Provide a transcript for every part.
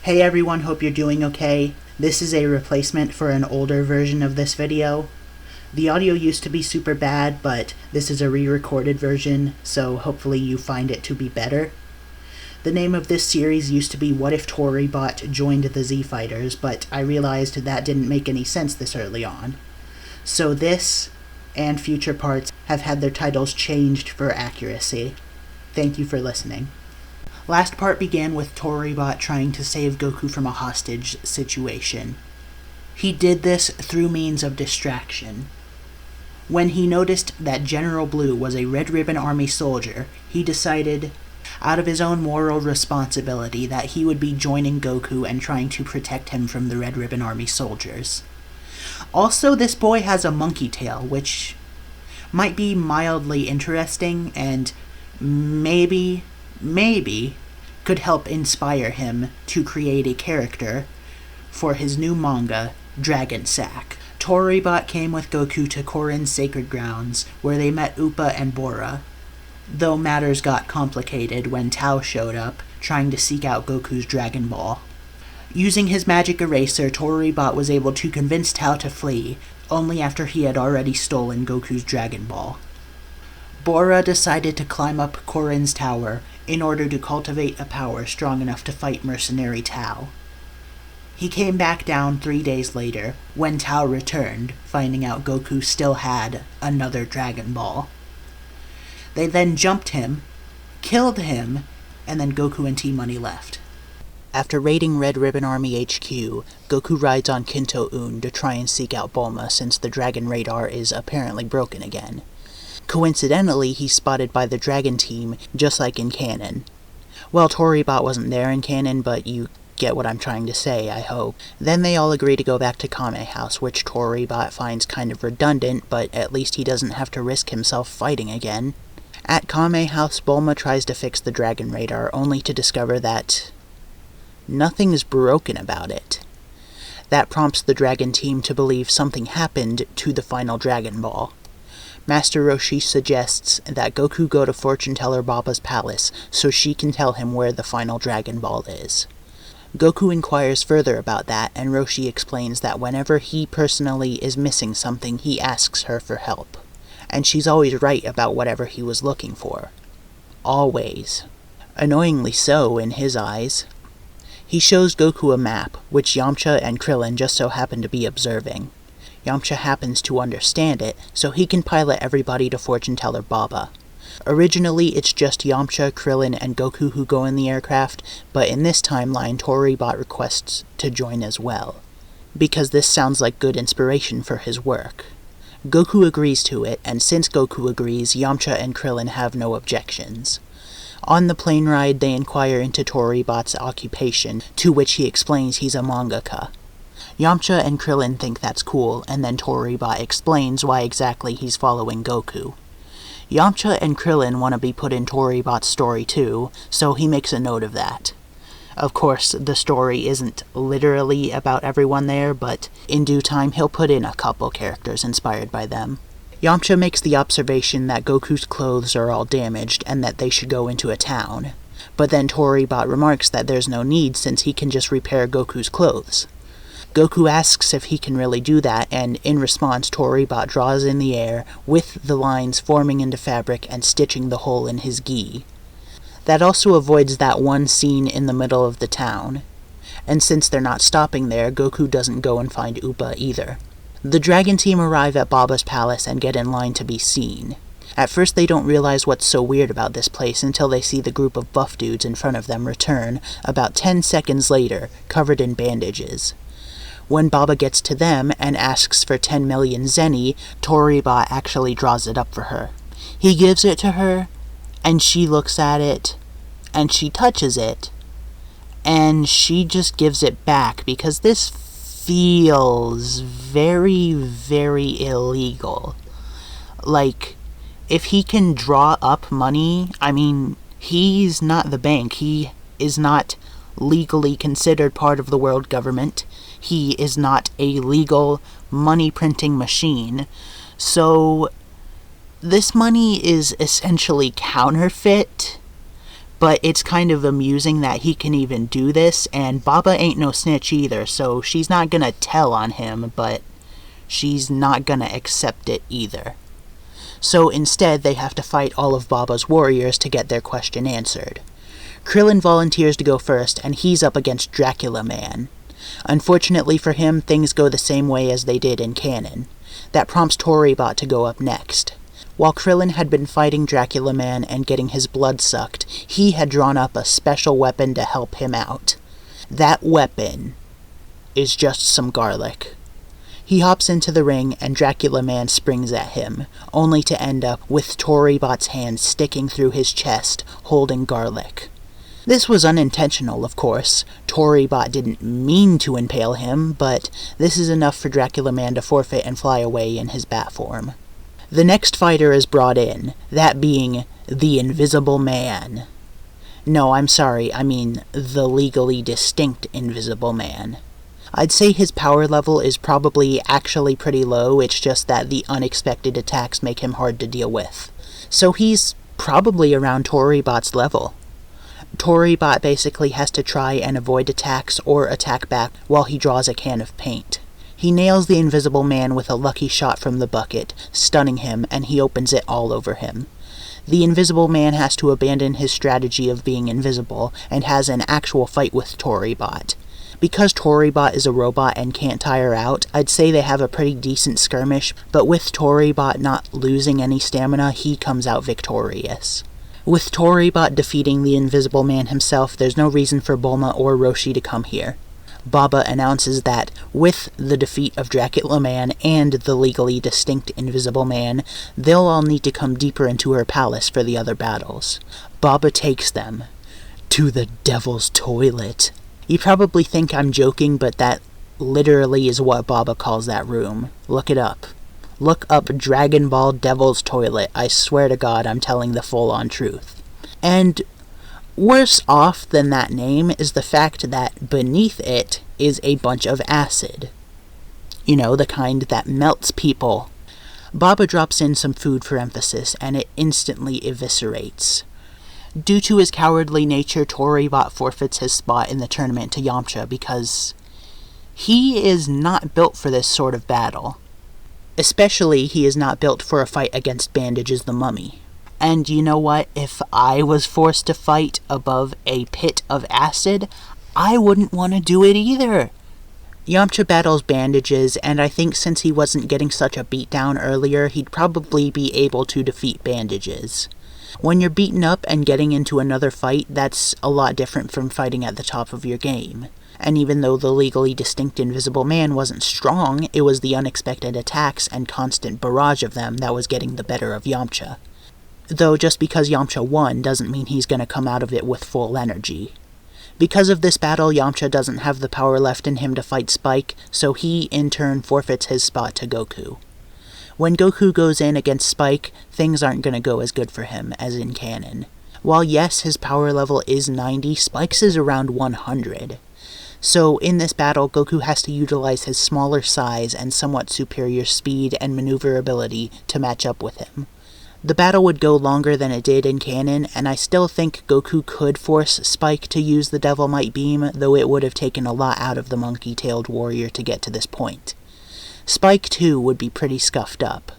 Hey everyone, hope you're doing okay. This is a replacement for an older version of this video. The audio used to be super bad, but this is a re-recorded version, so hopefully you find it to be better. The name of this series used to be What If Toribot Joined the Z-Fighters, but I realized that didn't make any sense this early on. So this, and future parts, have had their titles changed for accuracy. Thank you for listening. Last part began with Toribot trying to save Goku from a hostage situation. He did this through means of distraction. When he noticed that General Blue was a Red Ribbon Army soldier, he decided, out of his own moral responsibility, that he would be joining Goku and trying to protect him from the Red Ribbon Army soldiers. Also, this boy has a monkey tail, which might be mildly interesting and maybe could help inspire him to create a character for his new manga, Dragon Sack. Toribot came with Goku to Korin's sacred grounds, where they met Appa and Bora, though matters got complicated when Tao showed up, trying to seek out Goku's Dragon Ball. Using his magic eraser, Toribot was able to convince Tao to flee, only after he had already stolen Goku's Dragon Ball. Bora decided to climb up Korin's tower in order to cultivate a power strong enough to fight mercenary Tao. He came back down 3 days later, when Tao returned, finding out Goku still had another Dragon Ball. They then jumped him, killed him, and then Goku and T-Money left. After raiding Red Ribbon Army HQ, Goku rides on Kinto-Un to try and seek out Bulma since the Dragon Radar is apparently broken again. Coincidentally, he's spotted by the Dragon Team, just like in canon. Well, Toribot wasn't there in canon, but you get what I'm trying to say, I hope. Then they all agree to go back to Kame House, which Toribot finds kind of redundant, but at least he doesn't have to risk himself fighting again. At Kame House, Bulma tries to fix the Dragon Radar, only to discover that nothing's broken about it. That prompts the Dragon Team to believe something happened to the final Dragon Ball. Master Roshi suggests that Goku go to Fortune Teller Baba's palace so she can tell him where the final Dragon Ball is. Goku inquires further about that, and Roshi explains that whenever he personally is missing something, he asks her for help. And she's always right about whatever he was looking for. Always. Annoyingly so, in his eyes. He shows Goku a map, which Yamcha and Krillin just so happen to be observing. Yamcha happens to understand it, so he can pilot everybody to Fortune Teller Baba. Originally, it's just Yamcha, Krillin, and Goku who go in the aircraft, but in this timeline, Toribot requests to join as well, because this sounds like good inspiration for his work. Goku agrees to it, and since Goku agrees, Yamcha and Krillin have no objections. On the plane ride, they inquire into Toribot's occupation, to which he explains he's a mangaka. Yamcha and Krillin think that's cool, and then Toribot explains why exactly he's following Goku. Yamcha and Krillin want to be put in Toribot's story too, so he makes a note of that. Of course, the story isn't literally about everyone there, but in due time he'll put in a couple characters inspired by them. Yamcha makes the observation that Goku's clothes are all damaged and that they should go into a town. But then Toribot remarks that there's no need since he can just repair Goku's clothes. Goku asks if he can really do that, and in response Toribot draws in the air, with the lines forming into fabric and stitching the hole in his gi. That also avoids that one scene in the middle of the town. And since they're not stopping there, Goku doesn't go and find Appa either. The Dragon Team arrive at Baba's palace and get in line to be seen. At first they don't realize what's so weird about this place until they see the group of buff dudes in front of them return, about 10 seconds later, covered in bandages. When Baba gets to them and asks for 10 million zeni, Toribot actually draws it up for her. He gives it to her, and she looks at it, and she touches it, and she just gives it back because this feels very, very illegal. Like, if he can draw up money, I mean, he's not the bank. He is not legally considered part of the world government. He is not a legal money-printing machine. So this money is essentially counterfeit, But it's kind of amusing that he can even do this, and Baba ain't no snitch either, so she's not gonna tell on him, but she's not gonna accept it either. So instead, they have to fight all of Baba's warriors to get their question answered. Krillin volunteers to go first, and he's up against Dracula Man. Unfortunately for him, things go the same way as they did in canon. That prompts Toribot to go up next. While Krillin had been fighting Dracula Man and getting his blood sucked, he had drawn up a special weapon to help him out. That weapon is just some garlic. He hops into the ring and Dracula Man springs at him, only to end up with Toribot's hand sticking through his chest, holding garlic. This was unintentional, of course. Toribot didn't mean to impale him, but this is enough for Dracula Man to forfeit and fly away in his bat form. The next fighter is brought in, that being the Invisible Man. No, I'm sorry, I mean the legally distinct Invisible Man. I'd say his power level is probably actually pretty low, it's just that the unexpected attacks make him hard to deal with. So he's probably around Toribot's level. Toribot basically has to try and avoid attacks or attack back while he draws a can of paint. He nails the Invisible Man with a lucky shot from the bucket, stunning him, and he opens it all over him. The Invisible Man has to abandon his strategy of being invisible and has an actual fight with Toribot. Because Toribot is a robot and can't tire out, I'd say they have a pretty decent skirmish, but with Toribot not losing any stamina, he comes out victorious. With Toribot defeating the Invisible Man himself, there's no reason for Bulma or Roshi to come here. Baba announces that, with the defeat of Dracula Man and the legally distinct Invisible Man, they'll all need to come deeper into her palace for the other battles. Baba takes them to the Devil's Toilet. You probably think I'm joking, but that literally is what Baba calls that room. Look it up. Look up Dragon Ball Devil's Toilet. I swear to God I'm telling the full-on truth. And worse off than that name is the fact that beneath it is a bunch of acid. You know, the kind that melts people. Baba drops in some food for emphasis, and it instantly eviscerates. Due to his cowardly nature, Toribot forfeits his spot in the tournament to Yamcha because he is not built for this sort of battle. Especially, he is not built for a fight against Bandages the Mummy. And you know what? If I was forced to fight above a pit of acid, I wouldn't want to do it either. Yamcha battles Bandages, and I think since he wasn't getting such a beatdown earlier, he'd probably be able to defeat Bandages. When you're beaten up and getting into another fight, that's a lot different from fighting at the top of your game. And even though the legally distinct Invisible Man wasn't strong, it was the unexpected attacks and constant barrage of them that was getting the better of Yamcha. Though just because Yamcha won doesn't mean he's going to come out of it with full energy. Because of this battle, Yamcha doesn't have the power left in him to fight Spike, so he in turn forfeits his spot to Goku. When Goku goes in against Spike, things aren't going to go as good for him as in canon. While yes, his power level is 90, Spike's is around 100. So in this battle, Goku has to utilize his smaller size and somewhat superior speed and maneuverability to match up with him. The battle would go longer than it did in canon, and I still think Goku could force Spike to use the Devil Might Beam, though it would have taken a lot out of the monkey-tailed warrior to get to this point. Spike, too, would be pretty scuffed up.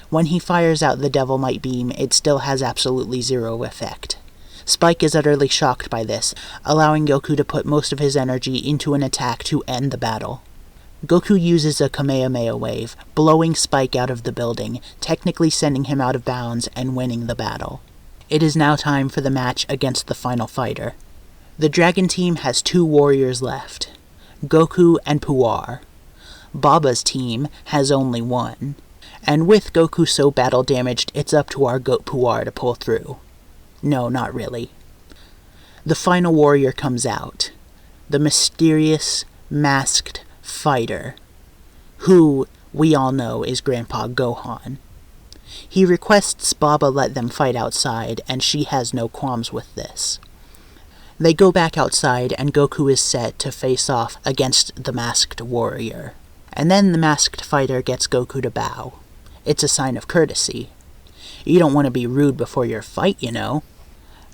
When he fires out the Devil Might Beam, it still has absolutely zero effect. Spike is utterly shocked by this, allowing Goku to put most of his energy into an attack to end the battle. Goku uses a Kamehameha wave, blowing Spike out of the building, technically sending him out of bounds and winning the battle. It is now time for the match against the final fighter. The Dragon team has 2 warriors left, Goku and Puar. Baba's team has only 1, and with Goku so battle damaged, it's up to our goat Puar to pull through. No, not really. The final warrior comes out, the mysterious, masked fighter, who we all know is Grandpa Gohan. He requests Baba let them fight outside, and she has no qualms with this. They go back outside, and Goku is set to face off against the masked warrior. And then the masked fighter gets Goku to bow. It's a sign of courtesy. You don't want to be rude before your fight, you know.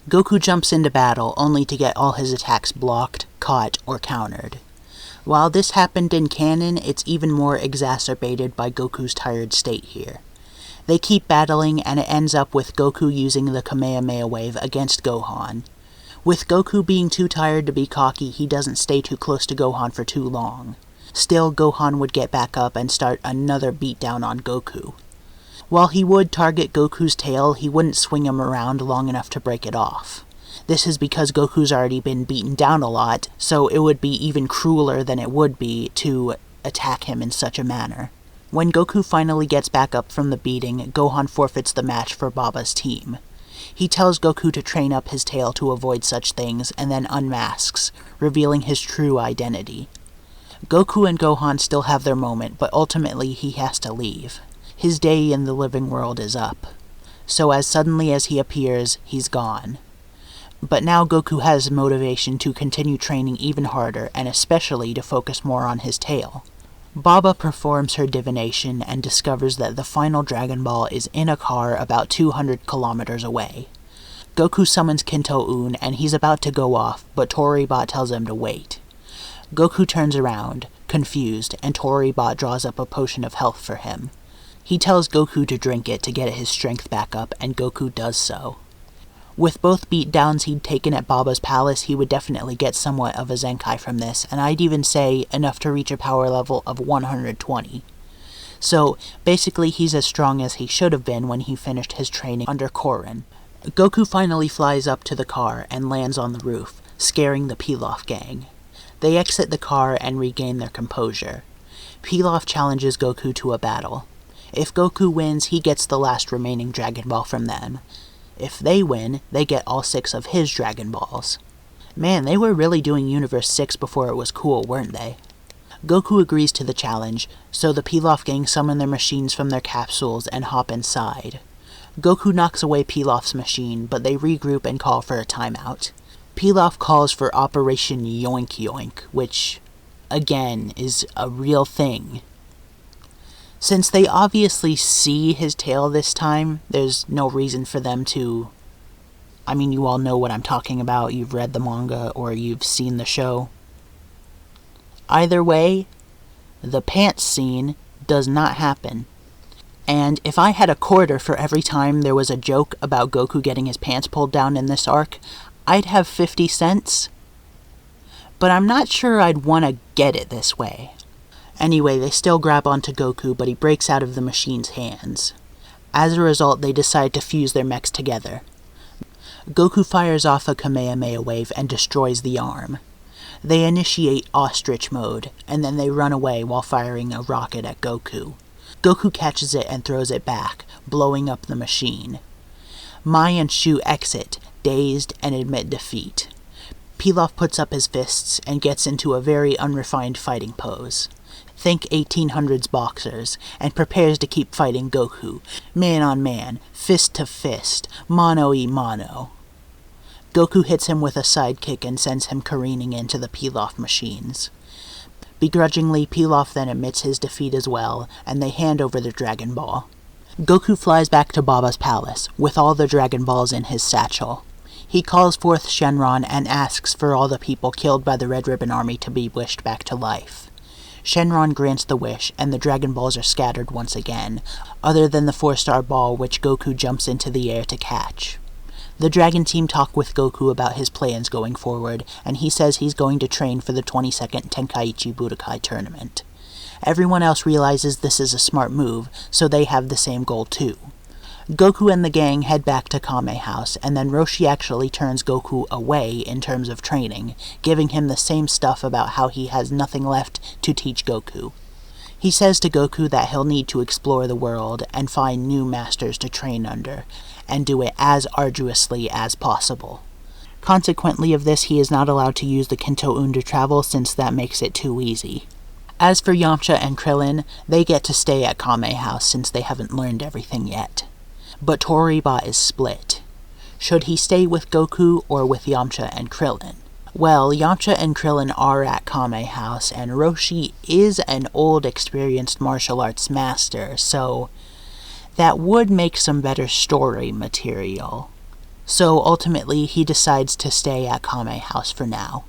Goku jumps into battle only to get all his attacks blocked, caught, or countered. While this happened in canon, it's even more exacerbated by Goku's tired state here. They keep battling, and it ends up with Goku using the Kamehameha wave against Gohan. With Goku being too tired to be cocky, he doesn't stay too close to Gohan for too long. Still, Gohan would get back up and start another beatdown on Goku. While he would target Goku's tail, he wouldn't swing him around long enough to break it off. This is because Goku's already been beaten down a lot, so it would be even crueler than it would be to attack him in such a manner. When Goku finally gets back up from the beating, Gohan forfeits the match for Baba's team. He tells Goku to train up his tail to avoid such things, and then unmasks, revealing his true identity. Goku and Gohan still have their moment, but ultimately he has to leave. His day in the living world is up. So as suddenly as he appears, he's gone. But now Goku has motivation to continue training even harder, and especially to focus more on his tail. Baba performs her divination and discovers that the final Dragon Ball is in a car about 200 kilometers away. Goku summons Kinto-un and he's about to go off, but Toribot tells him to wait. Goku turns around, confused, and Toribot draws up a potion of health for him. He tells Goku to drink it to get his strength back up, and Goku does so. With both beatdowns he'd taken at Baba's palace, he would definitely get somewhat of a Zenkai from this, and I'd even say enough to reach a power level of 120. So, basically he's as strong as he should have been when he finished his training under Korin. Goku finally flies up to the car and lands on the roof, scaring the Pilaf gang. They exit the car and regain their composure. Pilaf challenges Goku to a battle. If Goku wins, he gets the last remaining Dragon Ball from them. If they win, they get all 6 of his Dragon Balls. Man, they were really doing Universe 6 before it was cool, weren't they? Goku agrees to the challenge, so the Pilaf gang summon their machines from their capsules and hop inside. Goku knocks away Pilaf's machine, but they regroup and call for a timeout. Pilaf calls for Operation Yoink Yoink, which, again, is a real thing. Since they obviously see his tail this time, there's no reason for them to... I mean, you all know what I'm talking about. You've read the manga or you've seen the show. Either way, the pants scene does not happen. And if I had a quarter for every time there was a joke about Goku getting his pants pulled down in this arc, I'd have 50 cents. But I'm not sure I'd want to get it this way. Anyway, they still grab onto Goku, but he breaks out of the machine's hands. As a result, they decide to fuse their mechs together. Goku fires off a Kamehameha wave and destroys the arm. They initiate Ostrich mode, and then they run away while firing a rocket at Goku. Goku catches it and throws it back, blowing up the machine. Mai and Shu exit, dazed, and admit defeat. Pilaf puts up his fists and gets into a very unrefined fighting pose. Think 1800s boxers, and prepares to keep fighting Goku, man on man, fist to fist, mano a mano. Goku hits him with a sidekick and sends him careening into the Pilaf machines. Begrudgingly, Pilaf then admits his defeat as well, and they hand over the Dragon Ball. Goku flies back to Baba's palace, with all the Dragon Balls in his satchel. He calls forth Shenron and asks for all the people killed by the Red Ribbon Army to be wished back to life. Shenron grants the wish, and the Dragon Balls are scattered once again, other than the 4-star ball which Goku jumps into the air to catch. The Dragon Team talk with Goku about his plans going forward, and he says he's going to train for the 22nd Tenkaichi Budokai tournament. Everyone else realizes this is a smart move, so they have the same goal too. Goku and the gang head back to Kame House, and then Roshi actually turns Goku away in terms of training, giving him the same stuff about how he has nothing left to teach Goku. He says to Goku that he'll need to explore the world and find new masters to train under, and do it as arduously as possible. Consequently of this, he is not allowed to use the Kinto-un to travel since that makes it too easy. As for Yamcha and Krillin, they get to stay at Kame House since they haven't learned everything yet. But Toribot is split. Should he stay with Goku or with Yamcha and Krillin? Well, Yamcha and Krillin are at Kame House, and Roshi is an old, experienced martial arts master, so that would make some better story material. So ultimately, he decides to stay at Kame House for now.